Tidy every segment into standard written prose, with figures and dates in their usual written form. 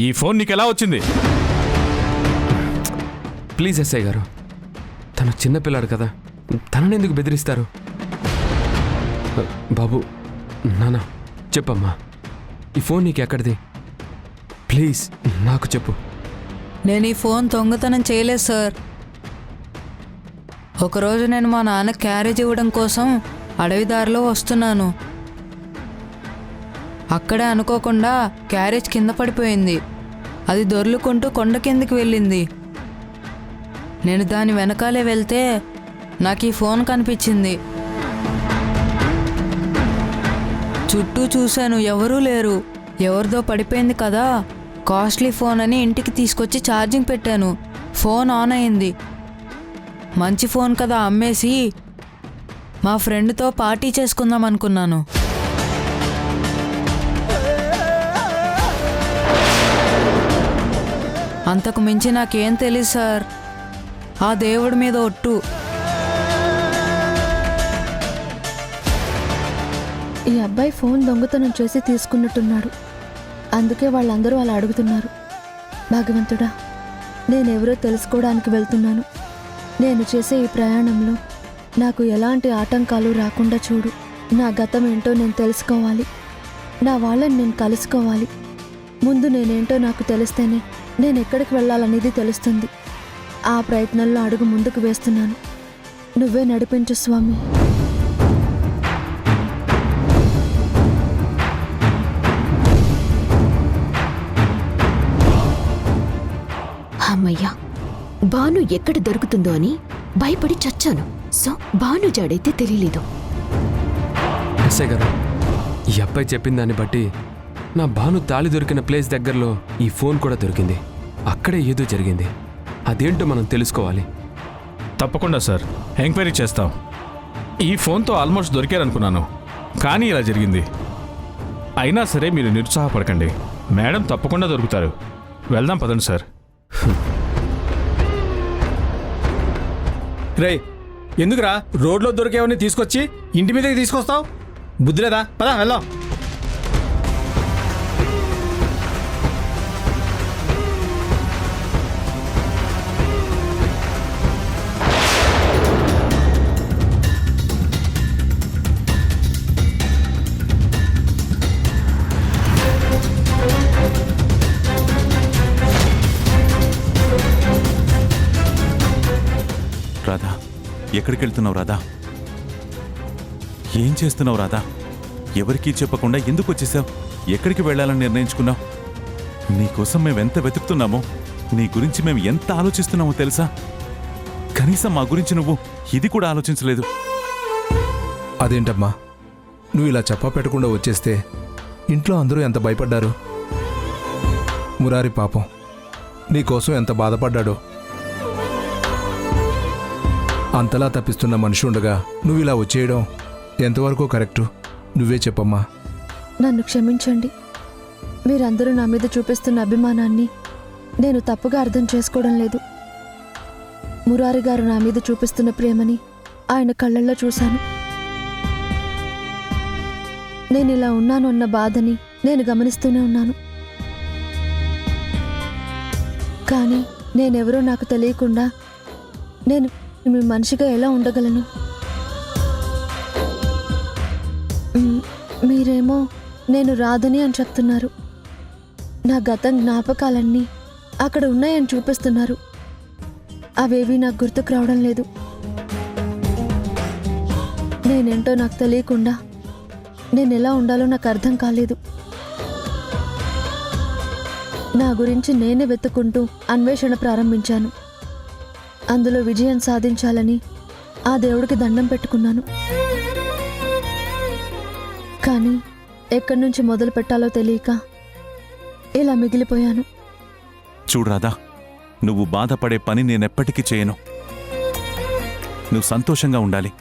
ఈ ఫోన్ నీకెలా వచ్చింది? ప్లీజ్ ఎస్ఐ గారు, తను చిన్నపిల్లాడు కదా, తనని ఎందుకు బెదిరిస్తారు? బాబు, నాన్న చెప్పమ్మా, ఈ ఫోన్ నీకు ఎక్కడిది? ప్లీజ్ నాకు చెప్పు. నేను ఈ ఫోన్ దొంగతనం చేయలేదు సార్. ఒకరోజు నేను మా నాన్న క్యారేజ్ ఇవ్వడం కోసం అడవిదారిలో వస్తున్నాను. అక్కడే అనుకోకుండా క్యారేజ్ కింద పడిపోయింది. అది దొర్లుకుంటూ కొండ కిందకి వెళ్ళింది. నేను దాని వెనకాలే వెళ్తే నాకు ఈ ఫోన్ కనిపించింది. చుట్టూ చూశాను, ఎవరూ లేరు. ఎవరిదో పడిపోయింది కదా, కాస్ట్లీ ఫోన్ అని ఇంటికి తీసుకొచ్చి ఛార్జింగ్ పెట్టాను. ఫోన్ ఆన్ అయింది. మంచి ఫోన్ కదా అమ్మేసి మా ఫ్రెండ్తో పార్టీ చేసుకుందాం అనుకున్నాను. అంతకు మించి నాకేం తెలీదు సార్. ఆ దేవుడి మీద ఒట్టు. ఈ అబ్బాయి ఫోన్ దొంగతనం చేసి తీసుకున్నట్టున్నాడు. అందుకే వాళ్ళందరూ అలా అడుగుతున్నారు. భగవంతుడా, నేనెవరో తెలుసుకోవడానికి వెళ్తున్నాను. నేను చేసే ఈ ప్రయాణంలో నాకు ఎలాంటి ఆటంకాలు రాకుండా చూడు. నా గతం ఏంటో నేను తెలుసుకోవాలి. నా వాళ్ళని నేను కలుసుకోవాలి. ముందు నేనేంటో నాకు తెలిస్తేనే నేను ఎక్కడికి వెళ్ళాలనేది తెలుస్తుంది. ఆ ప్రయత్నంలో అడుగు ముందుకు వేస్తున్నాను. నువ్వే నడిపించు స్వామి. అమ్మయ్యా, భాను ఎక్కడ దొరుకుతుందో అని భయపడి చచ్చాను. సో భాను జాడైతే తెలియలేదు. ఎస్ఐ గారు, ఈ అబ్బాయి చెప్పిన దాన్ని బట్టి నా భాను తాళి దొరికిన ప్లేస్ దగ్గరలో ఈ ఫోన్ కూడా దొరికింది. అక్కడే ఏదో జరిగింది. అదేంటో మనం తెలుసుకోవాలి. తప్పకుండా సార్, ఎంక్వైరీ చేస్తాం. ఈ ఫోన్తో ఆల్మోస్ట్ దొరికారనుకున్నాను, కానీ ఇలా జరిగింది. అయినా సరే మీరు నిరుత్సాహపడకండి, మేడం తప్పకుండా దొరుకుతారు. వెళ్దాం పదండి సార్. రే, ఎందుకురా రోడ్లో దొరికేవన్నీ తీసుకొచ్చి ఇంటి మీదకి తీసుకొస్తావు? బుద్ధి లేదా? పదా వెళ్దాం. రాధా, ఎక్కడికి వెళ్తున్నావు రాధా? ఏం చేస్తున్నావు రాధా? ఎవరికీ చెప్పకుండా ఎందుకు వచ్చేసావు? ఎక్కడికి వెళ్ళాలని నిర్ణయించుకున్నావు? నీకోసం మేమెంత వెతుకుతున్నామో, నీ గురించి మేము ఎంత ఆలోచిస్తున్నామో తెలుసా? కనీసం మా గురించి నువ్వు ఇది కూడా ఆలోచించలేదు. అదేంటమ్మా, నువ్వు ఇలా చెప్పా పెట్టకుండా వచ్చేస్తే ఇంట్లో అందరూ ఎంత భయపడ్డారు. మురారి పాపం నీకోసం ఎంత బాధపడ్డాడో. అంతలా తప్పిస్తున్న మనిషి ఉండగా నువ్వు ఇలా వచ్చేయడం ఎంతవరకు కరెక్టు? నువ్వే చెప్పమ్మా. నన్ను క్షమించండి. మీరందరూ నా మీద చూపిస్తున్న అభిమానాన్ని నేను తప్పుగా అర్థం చేసుకోవడం లేదు. మురారి గారు నా మీద చూపిస్తున్న ప్రేమని ఆయన కళ్ళల్లో చూశాను. నేను ఇలా ఉన్నాను అన్న బాధని నేను గమనిస్తూనే ఉన్నాను. కానీ నేనెవరో నాకు తెలియకుండా నేను మీ మనిషిగా ఎలా ఉండగలను? మీరేమో నేను రాదని అని చెప్తున్నారు. నా గతం జ్ఞాపకాలన్నీ అక్కడ ఉన్నాయని చూపిస్తున్నారు. అవేవి నాకు గుర్తుకు రావడం లేదు. నేనేంటో నాకు తెలియకుండా నేను ఎలా ఉండాలో నాకు అర్థం కాలేదు. నా గురించి నేనే వెతుక్కుంటూ అన్వేషణ ప్రారంభించాను. అందులో విజయం సాధించాలని ఆ దేవుడికి దండం పెట్టుకున్నాను. కానీ ఎక్కడి నుంచి మొదలు పెట్టాలో తెలియక ఇలా మిగిలిపోయాను. చూడు రాధా, నువ్వు బాధపడే పని నేనెప్పటికీ చేయను. నువ్వు సంతోషంగా ఉండాలి.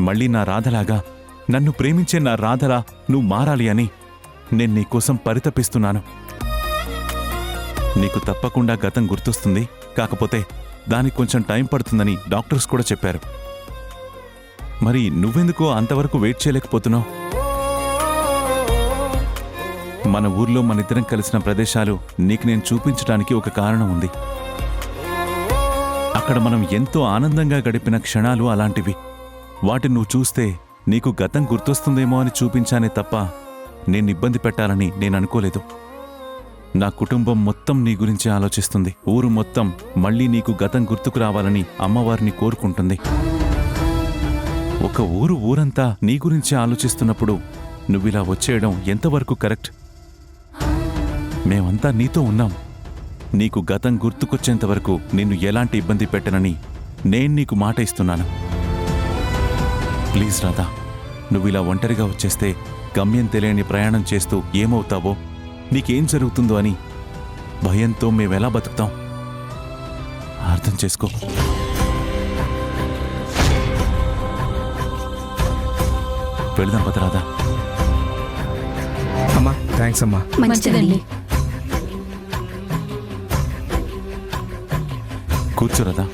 మళ్ళీ నా రాధలాగా, నన్ను ప్రేమించే నా రాధలా నువ్వు మారాలి అని నేను నీకోసం పరితపిస్తున్నాను. నీకు తప్పకుండా గతం గుర్తొస్తుంది. కాకపోతే దానికి కొంచెం టైం పడుతుందని డాక్టర్స్ కూడా చెప్పారు. మరి నువ్వెందుకు అంతవరకు వెయిట్ చేయలేకపోతున్నావు? మన ఊర్లో మనిద్దరం కలిసిన ప్రదేశాలు నీకు నేను చూపించడానికి ఒక కారణం ఉంది. అక్కడ మనం ఎంతో ఆనందంగా గడిపిన క్షణాలు అలాంటివి. వాటిని నువ్వు చూస్తే నీకు గతం గుర్తొస్తుందేమో అని చూపించానే తప్ప నేను ఇబ్బంది పెట్టాలని నేను అనుకోలేదు. నా కుటుంబం మొత్తం నీ గురించి ఆలోచిస్తుంది. ఊరు మొత్తం మళ్ళీ నీకు గతం గుర్తుకు రావాలని అమ్మవారిని కోరుకుంటుంది. ఒక ఊరంతా నీ గురించి ఆలోచిస్తున్నప్పుడు నువ్విలా వచ్చేయడం ఎంతవరకు కరెక్ట్? మేమంతా నీతో ఉన్నాం. నీకు గతం గుర్తుకొచ్చేంతవరకు నిన్ను ఎలాంటి ఇబ్బంది పెట్టనని నేను నీకు మాట ఇస్తున్నాను. ప్లీజ్ రాధా, నువ్విలా ఒంటరిగా వచ్చేస్తే గమ్యం తెలియని ప్రయాణం చేస్తూ ఏమవుతావో, నీకేం జరుగుతుందో అని భయంతో మేమెలా బతుకుతాం? అర్థం చేసుకో. వెళదాం పద రాధా. అమ్మా థ్యాంక్స్ అమ్మా. మంచిదండి. కూర్చో రాధా.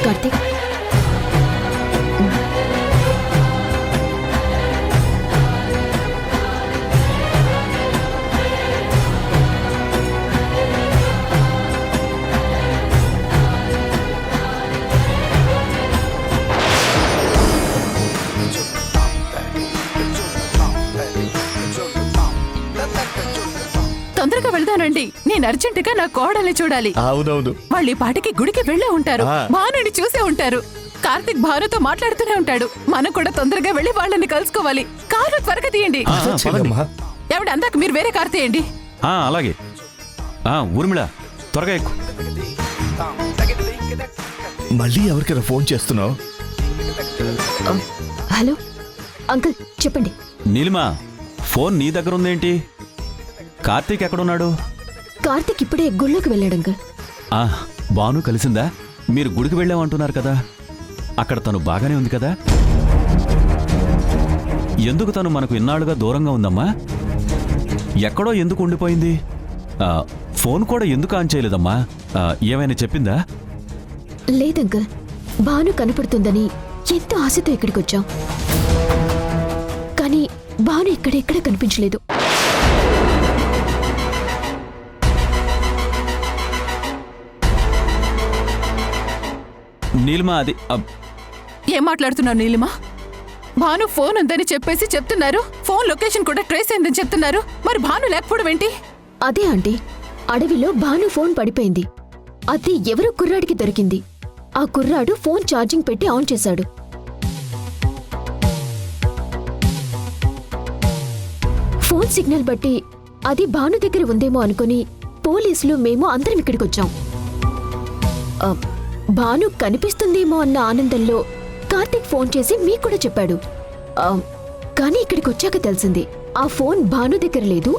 కార్తీక్, తొందరగా వెళ్దానండి. నేను అర్జెంటుగా నా కోడల్ని చూడాలి. అవునవును. వాళ్ళు ఈ పాటికి గుడికి వెళ్ళే ఉంటారు. భానుని చూసే ఉంటారు. కార్తిక్ భానుతో మాట్లాడుతూనే ఉంటాడు. మనం కూడా తొందరగా వెళ్ళి వాళ్ళని కలుసుకోవాలి. కారు త్వరగా తీయండి. ఎవడు అందాక మీరు వేరే కారు తీయండి. అలాగే. ఊర్మిళ త్వరగా ఎక్కు. మళ్ళీ ఎవరికైనా ఫోన్ చేస్తున్నావు? హలో అంకుల్, చెప్పండి. నీలిమా, ఫోన్ నీ దగ్గర ఉందేంటి? కార్తీక్ ఎక్కడున్నాడు? కార్తీక్ ఇప్పుడే గుళ్ళోకి వెళ్ళాడు అంకుల్. భాను కలిసిందా? మీరు గుడికి వెళ్ళామంటున్నారు కదా, అక్కడ తను బాగానే ఉంది కదా? ఎందుకు తను మనకు ఇన్నాళ్ళుగా దూరంగా ఉందమ్మా? ఎక్కడో ఎందుకు ఉండిపోయింది? ఫోన్ కూడా ఎందుకు ఆన్ చేయలేదమ్మా? ఏమైనా చెప్పిందా? లేదంకుల్, భాను కనపడుతుందని ఎంతో ఆశతో ఇక్కడికి వచ్చాం. కానీ భాను ఇక్కడెక్కడ కనిపించలేదు. నీలిమా, అది ఏం మాట్లాడుతున్నావు నీలిమా? భాను ఫోన్ ఉందని చెప్పేసి చెప్తున్నారు. ఫోన్ లొకేషన్ కూడా ట్రేస్ అయిందని చెప్తున్నారు. మరి భాను లేకపోవడం ఏంటి? అదే ఆంటీ, అడవిలో భాను ఫోన్ పడిపోయింది. అది ఎవరో కుర్రాడికి దొరికింది. ఆ కుర్రాడు ఫోన్ ఛార్జింగ్ పెట్టి ఆన్ చేశాడు. ఫోన్ సిగ్నల్ బట్టి అది భాను దగ్గర ఉందేమో అనుకుని పోలీసులు మేము అందరం ఇక్కడికొచ్చాం. భాను కనిపిస్తుందేమో అన్న ఆనందంలో కార్తీక్ ఫోన్ చేసి మీకు కూడా చెప్పాడు. కానీ ఇక్కడికి వచ్చాక తెలిసింది ఆ ఫోన్ భాను దగ్గర లేదు,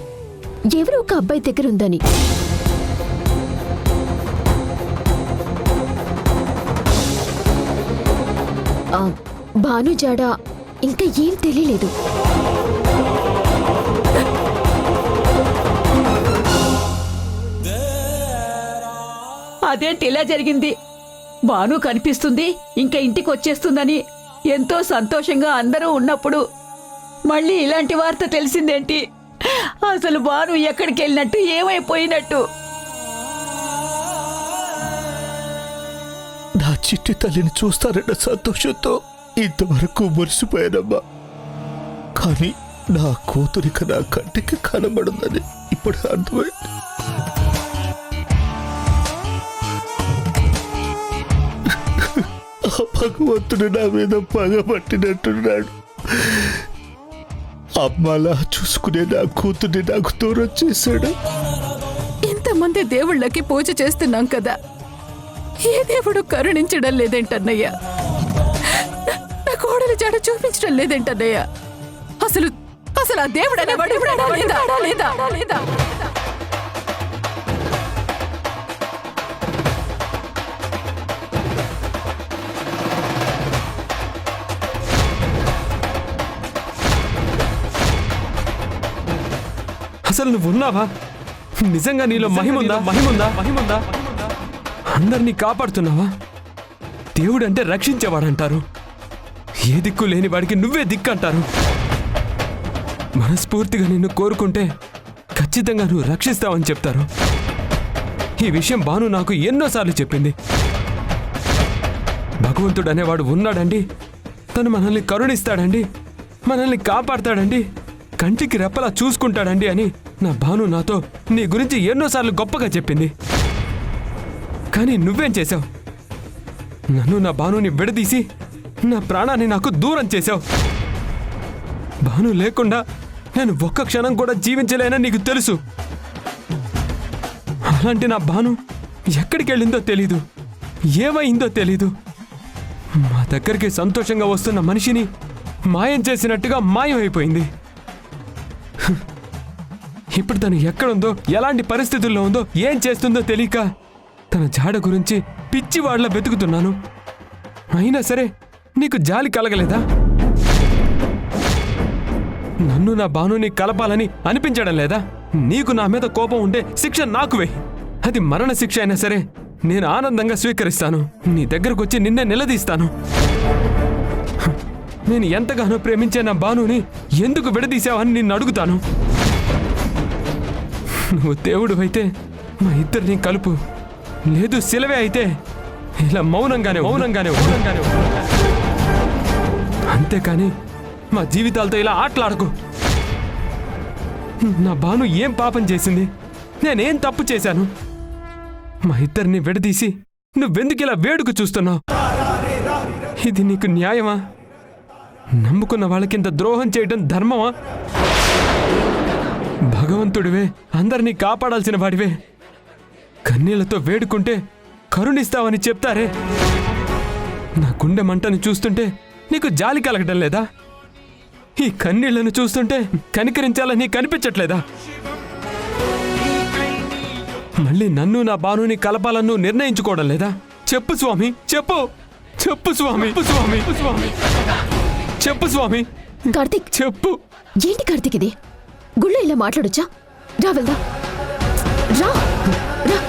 ఎవరో ఒక అబ్బాయి దగ్గర ఉందని. భాను జాడ ఇంకా ఏం తెలియలేదు. అదేంటి ఇలా జరిగింది? భాను కనిపిస్తుంది, ఇంకా ఇంటికి వచ్చేస్తుందని ఎంతో సంతోషంగా అందరూ ఉన్నప్పుడు మళ్ళీ ఇలాంటి వార్త తెలిసిందేంటి? అసలు భాను ఎక్కడికి వెళ్ళినట్టు, ఏమైపోయినట్టు? నా చిట్టి తల్లిని చూస్తారన్న సంతోషంతో ఇంతవరకు మురిసిపోయానమ్మా. కానీ నా కూతురిక నా కంటికి కనబడుందని ఇప్పుడు అర్థమైంది. ఆ భగవంతుడు నా మీద పగబట్టినట్టున్నాడు. అమ్మలా చూసుకునే నా కూతుర్ని నాకు దూరం చేశాడు. ఇంతమంది దేవుళ్ళకి పూజ చేస్తున్నాం కదా, ఏ దేవుడు కరుణించడం లేదేంటన్నయ్యా? నా కోడలి జాడ చూపించడం లేదేంటన్నయ్యా? అసలు అసలు ఆ దేవుడు అనేవాడు లేదా లేదా లేదా? అసలు నువ్వు ఉన్నావా? నిజంగా నీలో మహిముందా? మహిముందా? మహిముందా? అందరినీ కాపాడుతున్నావా? దేవుడంటే రక్షించేవాడంటారు. ఏ దిక్కు లేని వాడికి నువ్వే దిక్కు అంటారు. మనస్ఫూర్తిగా నిన్ను కోరుకుంటే ఖచ్చితంగా నువ్వు రక్షిస్తావని చెప్తారు. ఈ విషయం భాను నాకు ఎన్నోసార్లు చెప్పింది. భగవంతుడు అనేవాడు ఉన్నాడండి, తను మనల్ని కరుణిస్తాడండి, మనల్ని కాపాడతాడండి, కంటికి రెప్పలా చూసుకుంటాడండి అని నా భాను నాతో నీ గురించి ఎన్నోసార్లు గొప్పగా చెప్పింది. కానీ నువ్వేం చేశావు? నన్ను నా భానుని విడదీసి నా ప్రాణాన్ని నాకు దూరం చేశావు. భాను లేకుండా నేను ఒక్క క్షణం కూడా జీవించలేనని నీకు తెలుసు. అలాంటి నా భాను ఎక్కడికి వెళ్ళిందో తెలీదు, ఏమైందో తెలీదు. మా దగ్గరికి సంతోషంగా వస్తున్న మనిషిని మాయం చేసినట్టుగా మాయమైపోయింది. ఇప్పుడు తను ఎక్కడుందో, ఎలాంటి పరిస్థితుల్లో ఉందో, ఏం చేస్తుందో తెలియక తన జాడ గురించి పిచ్చివాళ్ల వెతుకుతున్నాను. అయినా సరే నీకు జాలి కలగలేదా? నన్ను నా భానుని కలపాలని అనిపించడం లేదా? నీకు నా మీద కోపం ఉంటే శిక్ష నాకు వేయి. అది మరణ శిక్ష అయినా సరే నేను ఆనందంగా స్వీకరిస్తాను. నీ దగ్గరకు వచ్చి నిన్నే నిలదీస్తాను. నేను ఎంతగానో ప్రేమించే నా భానుని ఎందుకు విడదీశావని నిన్ను అడుగుతాను. నువ్వు దేవుడు అయితే మా ఇద్దరిని కలుపు, లేదు శిలవే అయితే ఇలా మౌనంగానే అంతేకాని మా జీవితాలతో ఇలా ఆటలాడకు. నా భాను ఏం పాపం చేసింది? నేనేం తప్పు చేశాను? మా ఇద్దరిని విడదీసి నువ్వెందుకు ఇలా వేడుకు చూస్తున్నావు? ఇది నీకు న్యాయమా? నమ్ముకున్న వాళ్ళకింత ద్రోహం చేయడం ధర్మమా? భగవంతుడివే, అందరినీ కాపాడాల్సిన వాడివే, కన్నీళ్లతో వేడుకుంటే కరుణిస్తావని చెప్తారే. నా గుండె మంటను చూస్తుంటే నీకు జాలి కలగడం లేదా? ఈ కన్నీళ్లను చూస్తుంటే కనికరించాలని కనిపించట్లేదా? మళ్ళీ నన్ను నా భానుని కలపాలను నిర్ణయించుకోవడం లేదా? చెప్పు స్వామి, చెప్పు చెప్పు స్వామి, స్వామి స్వామి చెప్పు స్వామి. కార్తీక్, చెప్పు. ఏంటి కార్తీక్ ఇది? గుళ్ళో ఇలా మాట్లాడొచ్చా? రా వెళ్దాం, రా రా.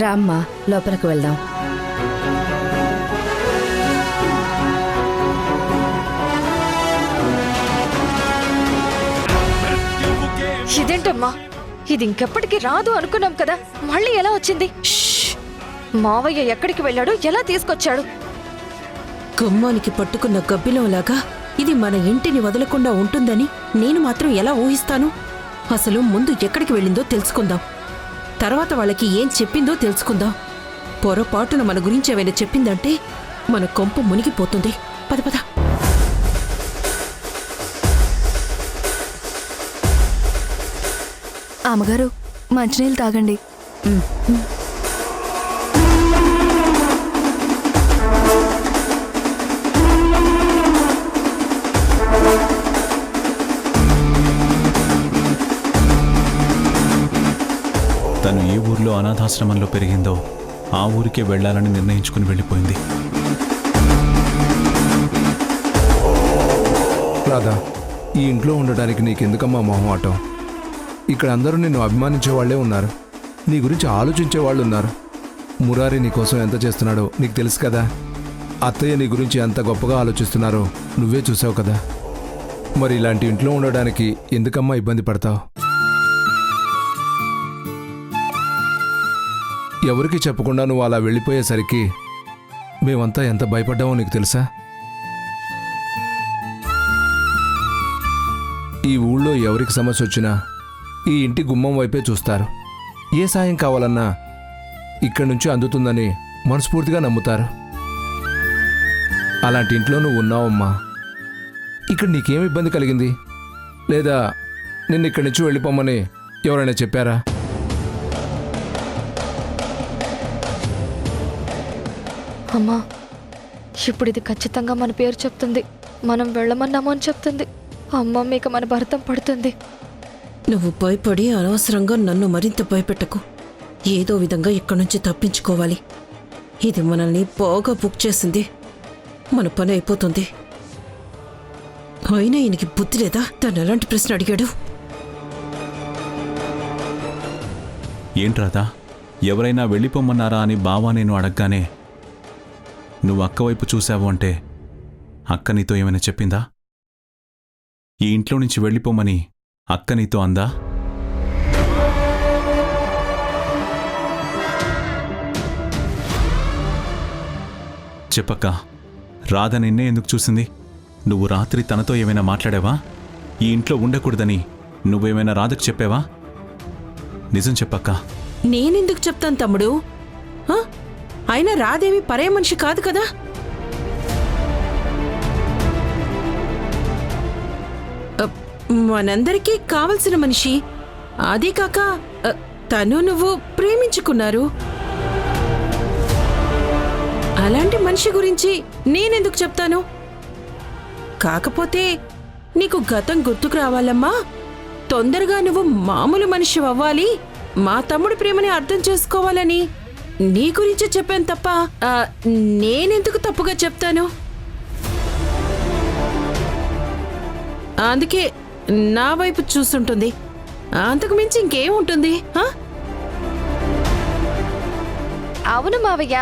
రామ్మా, లోపలికి వెళ్దాం. ఇదేంటమ్మా, ఇది ఇంకెప్పటికీ రాదు అనుకున్నాం కదా, మళ్ళీ ఎలా వచ్చింది? మావయ్య ఎక్కడికి వెళ్ళాడు, ఎలా తీసుకొచ్చాడు? గుమ్మానికి పట్టుకున్న గబ్బిలంలాగా ఇది మన ఇంటిని వదలకుండా ఉంటుందని నేను మాత్రం ఎలా ఊహిస్తాను? అసలు ముందు ఎక్కడికి వెళ్ళిందో తెలుసుకుందాం, తర్వాత వాళ్ళకి ఏం చెప్పిందో తెలుసుకుందాం. పొరపాటున మన గురించి ఏమైనా చెప్పిందంటే మన కొంప మునిగిపోతుంది. పద పద. అమ్మగారు, మంచినీళ్ళు తాగండి. తను ఏ ఊర్లో అనాథాశ్రమంలో పెరిగిందో ఆ ఊరికే వెళ్ళాలని నిర్ణయించుకుని వెళ్ళిపోయింది. రాధా, ఈ ఇంట్లో ఉండడానికి నీకెందుకమ్మా మొహమాటం? ఇక్కడ అందరూ నిన్ను అభిమానించే వాళ్లే ఉన్నారు, నీ గురించి ఆలోచించే వాళ్ళు ఉన్నారు. మురారి నీ కోసం ఎంత చేస్తున్నాడో నీకు తెలుసు కదా. అత్తయ్య నీ గురించి ఎంత గొప్పగా ఆలోచిస్తున్నారో నువ్వే చూసావు కదా. మరి ఇలాంటి ఇంట్లో ఉండడానికి ఎందుకమ్మా ఇబ్బంది పడతావు? ఎవరికి చెప్పకుండా నువ్వు అలా వెళ్ళిపోయేసరికి మేమంతా ఎంత భయపడ్డామో నీకు తెలుసా? ఈ ఊళ్ళో ఎవరికి సమస్య వచ్చినా ఈ ఇంటి గుమ్మం వైపే చూస్తారు. ఏ సాయం కావాలన్నా ఇక్కడి నుంచి అందుతుందని మనస్ఫూర్తిగా నమ్ముతారు. అలాంటి ఇంట్లో నువ్వు ఉన్నావమ్మా. ఇక్కడ నీకేం ఇబ్బంది కలిగింది? లేదా నిన్ను ఇక్కడి నుంచి వెళ్ళిపోమని ఎవరైనా చెప్పారా? అమ్మా, ఇప్పుడు ఇది ఖచ్చితంగా మన పేరు చెప్తుంది. మనం వెళ్ళమన్నాము అని చెప్తుంది. అమ్మ మీకు మన భరతం పడుతుంది. నువ్వు భయపడి అనవసరంగా నన్ను మరింత భయపెట్టకు. ఏదో విధంగా ఇక్కడి నుంచి తప్పించుకోవాలి. ఇది మనల్ని బాగా బుక్ చేసింది. మన పని అయిపోతుంది. అయినా ఈయనకి బుద్ధి లేదా? తను ఎలాంటి ప్రశ్న అడిగాడు? ఏంట్రాదా, ఎవరైనా వెళ్ళిపోమన్నారా అని బావా నేను అడగగానే నువ్వు అక్క వైపు చూశావు అంటే అక్క నీతో ఏమైనా చెప్పిందా? ఈ ఇంట్లో నుంచి వెళ్ళిపోమని అక్క నీతో అందా? చెప్పక్క, రాధ నిన్నే ఎందుకు చూసింది? నువ్వు రాత్రి తనతో ఏమైనా మాట్లాడావా? ఈ ఇంట్లో ఉండకూడదని నువ్వేమైనా రాధకు చెప్పావా? నిజం చెప్పక్క. నేనెందుకు చెప్తాను తమ్ముడు? అయినా రాదేవి పరే మనిషి కాదు కదా. మనందరికీ కావలసిన మనిషి. అదీ కాక తను నువ్వు ప్రేమించుకున్నారు. అలాంటి మనిషి గురించి నేనెందుకు చెప్తాను? కాకపోతే నీకు గతం గుర్తుకు రావాలమ్మా. తొందరగా నువ్వు మామూలు మనిషి అవ్వాలి, మా తమ్ముడి ప్రేమని అర్థం చేసుకోవాలని నీ గురించి చెప్పాను తప్ప నేనెందుకు తప్పుగా చెప్తాను? అందుకే నా వైపు చూస్తుంటుంది. అంతకు మించి ఇంకేముంటుంది? అవును మావయ్య,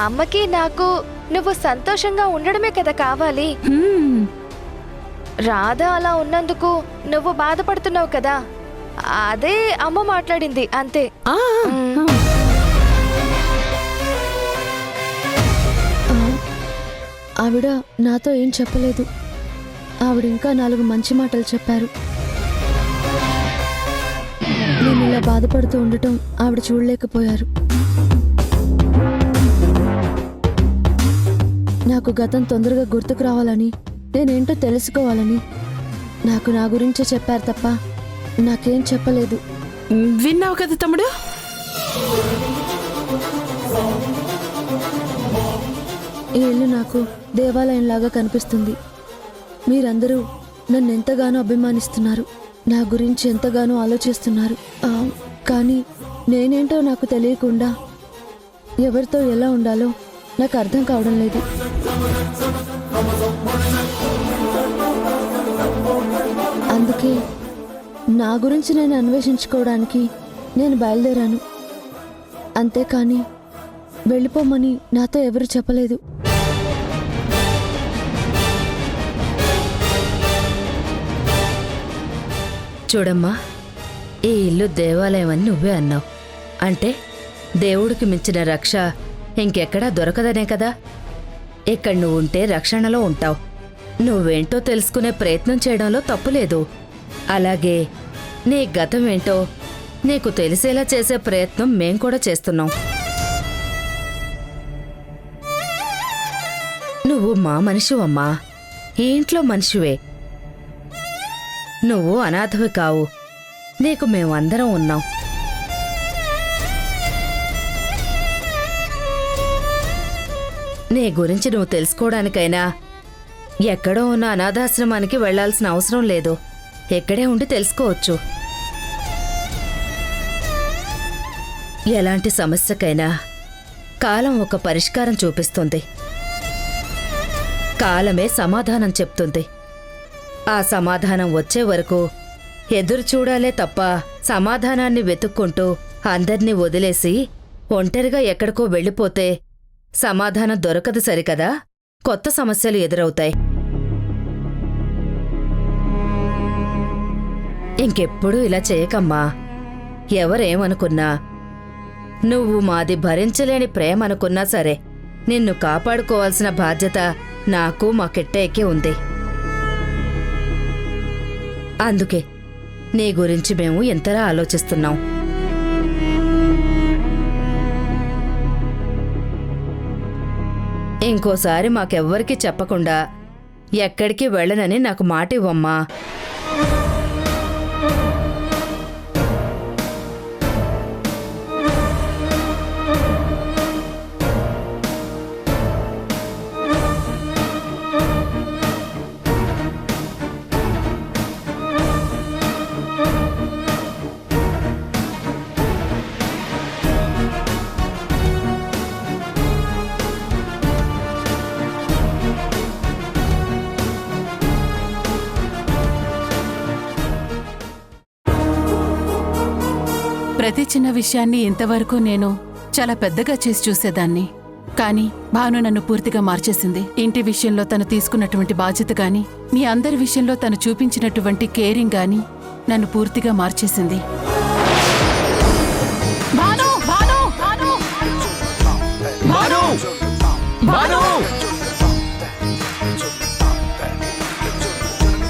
అమ్మకి నాకు నువ్వు సంతోషంగా ఉండడమే కదా కావాలి. రాధ అలా ఉన్నందుకు నువ్వు బాధపడుతున్నావు కదా, అదే అమ్మ మాట్లాడింది అంతే. ఆవిడ నాతో ఏం చెప్పలేదు. ఆవిడ ఇంకా 4 మంచి మాటలు చెప్పారు. నేను ఇలా బాధపడుతూ ఉండటం ఆవిడ చూడలేకపోయారు. నాకు గతం తొందరగా గుర్తుకు రావాలని, నేనేంటో తెలుసుకోవాలని నాకు నా గురించే చెప్పారు తప్ప నాకేం చెప్పలేదు. విన్నావు కదా తమ్ముడు? ఈ ఇల్లు నాకు దేవాలయంలాగా కనిపిస్తుంది. మీరందరూ నన్ను ఎంతగానో అభిమానిస్తున్నారు, నా గురించి ఎంతగానో ఆలోచిస్తున్నారు. కానీ నేనేంటో నాకు తెలియకుండా ఎవరితో ఎలా ఉండాలో నాకు అర్థం కావడం లేదు. అందుకే నా గురించి నేను అన్వేషించుకోవడానికి నేను బయలుదేరాను. అంతేకాని వెళ్ళిపోమని నాతో ఎవరు చెప్పలేదు. చూడమ్మా, ఈ ఇల్లు దేవాలయం అని నువ్వే అన్నావు. అంటే దేవుడికి మించిన రక్ష ఇంకెక్కడా దొరకదనే కదా. ఇక్కడ నువ్వు ఉంటే రక్షణలో ఉంటావు. నువ్వేంటో తెలుసుకునే ప్రయత్నం చేయడంలో తప్పులేదు. అలాగే నీ గతం ఏంటో నీకు తెలిసేలా చేసే ప్రయత్నం మేం కూడా చేస్తున్నాం. నువ్వు మా మనిషివమ్మా, ఈ ఇంట్లో మనిషివే. నువ్వు అనాథవి కావు. నీకు మేమందరం ఉన్నాం. నీ గురించి నువ్వు తెలుసుకోవడానికైనా ఎక్కడో ఉన్న అనాథాశ్రమానికి వెళ్లాల్సిన అవసరం లేదు. ఎక్కడే ఉండి తెలుసుకోవచ్చు. ఎలాంటి సమస్యకైనా కాలం ఒక పరిష్కారం చూపిస్తుంది. కాలమే సమాధానం చెప్తుంది. ఆ సమాధానం వచ్చే వరకు ఎదురు చూడాలే తప్ప సమాధానాన్ని వెతుక్కుంటూ అందర్నీ వదిలేసి ఒంటరిగా ఎక్కడికో వెళ్ళిపోతే సమాధానం దొరకదు సరికదా, కొత్త సమస్యలు ఎదురవుతాయి. ఇంకెప్పుడూ ఇలా చేయకమ్మా. ఎవరేమనుకున్నా, నువ్వు మాది భరించలేని ప్రేమ అనుకున్నా సరే, నిన్ను కాపాడుకోవాల్సిన బాధ్యత నాకు మా కిట్టయ్యకి ఉంది. అందుకే నీ గురించి మేము ఎంతలా ఆలోచిస్తున్నాం. ఇంకోసారి మాకెవ్వరికీ చెప్పకుండా ఎక్కడికి వెళ్ళనని నాకు మాట ఇవ్వమ్మా. ప్రతి చిన్న విషయాన్ని ఇంతవరకు నేను చాలా పెద్దగా చేసి చూసేదాన్ని. కానీ భాను నన్ను పూర్తిగా మార్చేసింది. ఇంటి విషయంలో తను తీసుకున్నటువంటి బాధ్యత గాని, మీ అందరి విషయంలో తను చూపించినటువంటి కేరింగ్ గాని నన్ను పూర్తిగా మార్చేసింది. భాను! భాను! భాను! భాను! భాను!